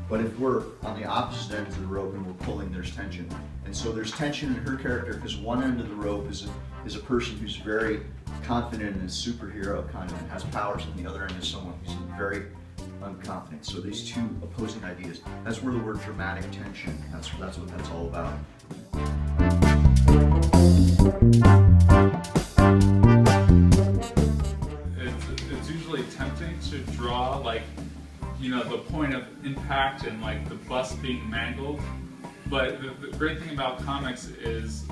But if we're on the opposite end of the rope and we're pulling, there's tension. And so there's tension in her character because one end of the rope is a person who's very confident and a superhero kind of and has powers, and the other end is someone who's very unconfident. So these two opposing ideas. That's where the word dramatic tension, that's what that's all about. It's usually tempting to draw like, you know, the point of impact and like the bust being mangled. But the great thing about comics is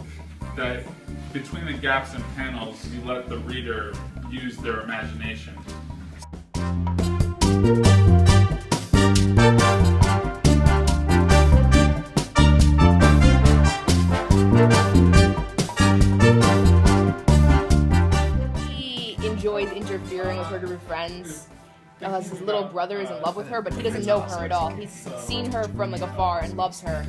that between the gaps and panels, you let the reader use their imagination. He enjoys interfering with her group of friends. His little brother is in love with her, but he doesn't know her at all. He's seen her from like afar and loves her.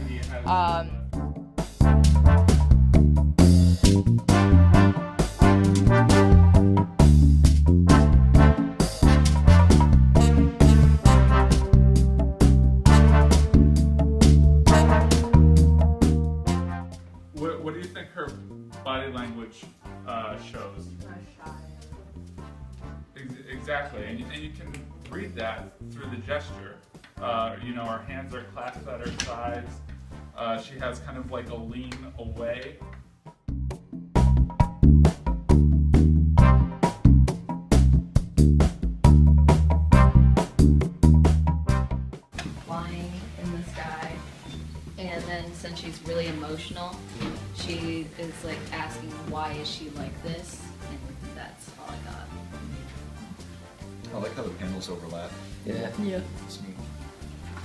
What do you think her body language shows? Exactly, and you can read that through the gesture. You know, her hands are clasped at her sides. She has kind of like a lean away. Flying in the sky, and then since she's really emotional, she is like asking why is she like this, and that's all I got. I like how the panels overlap. Yeah. Yeah. It's neat.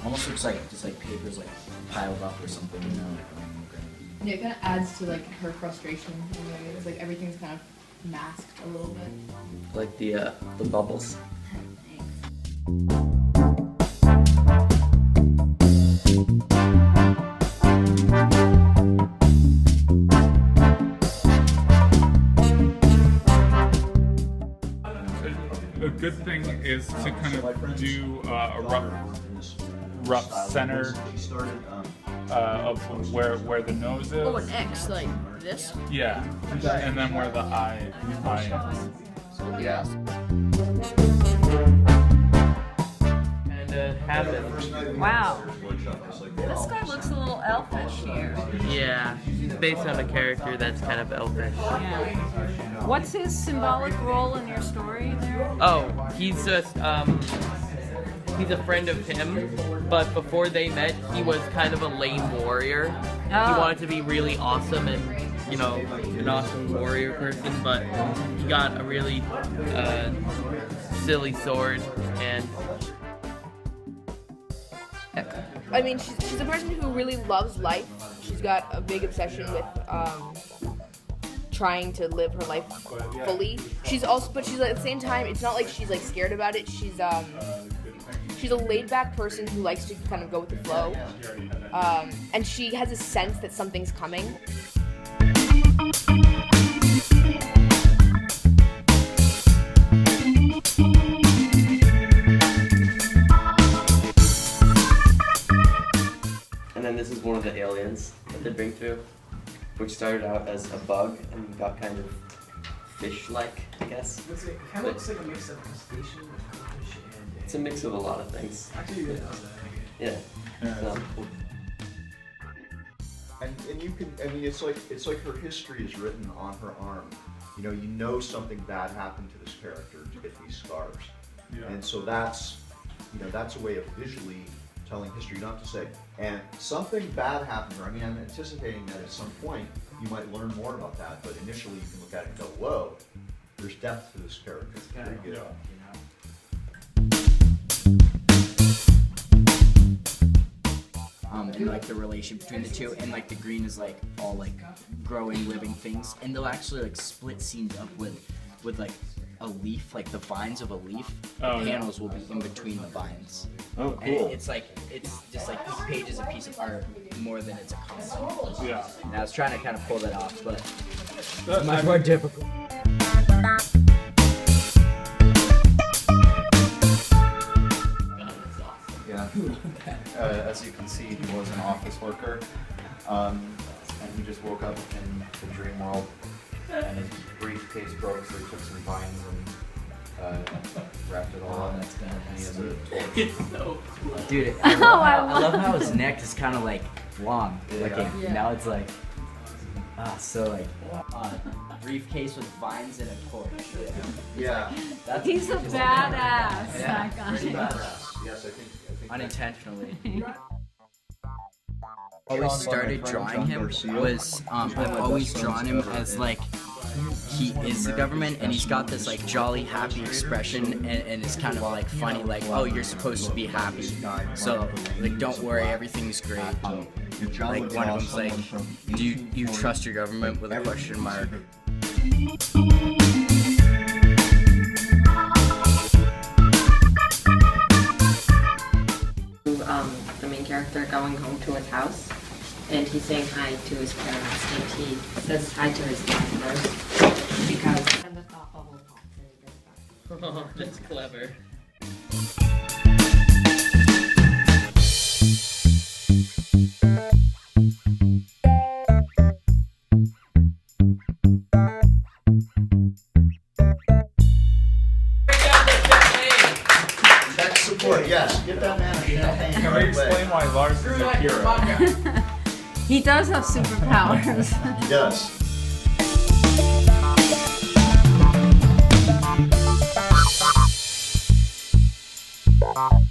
Almost looks like just like papers like piled up or something, you know. Yeah, it kind of adds to like her frustration in ways. Like everything's kind of masked a little bit. Like the bubbles. A good thing is to kind of do a rough center of where the nose is. Oh, an X, like this? Yeah, and then where the eye is. Yeah. Kinda happen. Wow. This guy looks a little elfish here. Yeah, based on a character that's kind of elfish. Yeah. What's his symbolic role in your story there? Oh, he's just he's a friend of Tim, but before they met, he was kind of a lame warrior. He Oh. wanted to be really awesome and, you know, an awesome warrior person, but he got a really silly sword and. I mean, she's a person who really loves life. She's got a big obsession with trying to live her life fully. She's also, but she's at the same time, it's not like she's like scared about it. She's a laid-back person who likes to kind of go with the flow, and she has a sense that something's coming. And then this is one of the aliens that they bring through, which started out as a bug and got kind of fish-like, I guess. It kind of looks like a mix of crustacean with goldfish and It's a mix of a lot of things. Actually, you didn't know that. Yeah. So, And you can, I mean, it's like her history is written on her arm. You know something bad happened to this character to get these scars. Yeah. And so that's a way of visually telling history, not to say, and something bad happened to her. I mean, I'm anticipating that at some point you might learn more about that, but initially you can look at it and go, whoa, there's depth to this character. It's kind of, Very good. and like the relation between the two, and like the green is like all like growing living things, and they'll actually like split scenes up with like a leaf, like the vines of a leaf. The panels will be in between the vines. Oh, cool. And it's just like each page is a piece of art more than it's a comic. Yeah. And I was trying to kind of pull that off, but That- it's much more difficult. Yeah. As you can see, he was an office worker, and he just woke up in the dream world, and his briefcase broke, so he took some vines and wrapped it all up. That's bad. And he has a torch. It's so cool. Dude, I I love how his neck is kind of like long. Yeah. Now it's like, so like, briefcase with vines and a torch. Yeah. That's He's a badass, that guy. Pretty badass. Yes, I think unintentionally. Always started drawing him was I've always drawn him as like he is the government, and he's got this like jolly happy expression, and it's kind of like funny, like, oh, you're supposed to be happy, so like don't worry, everything's great. Like one of them's like, do you trust your government, with a question mark. The main character going home to his house, and he's saying hi to his parents, and he says hi to his dad first because and the thought bubble pops and he goes back. Oh, that's clever. Tech support, yes. Get that man a champagne. Can we right explain away. why Lars is a hero? He does have superpowers. He does. Bye.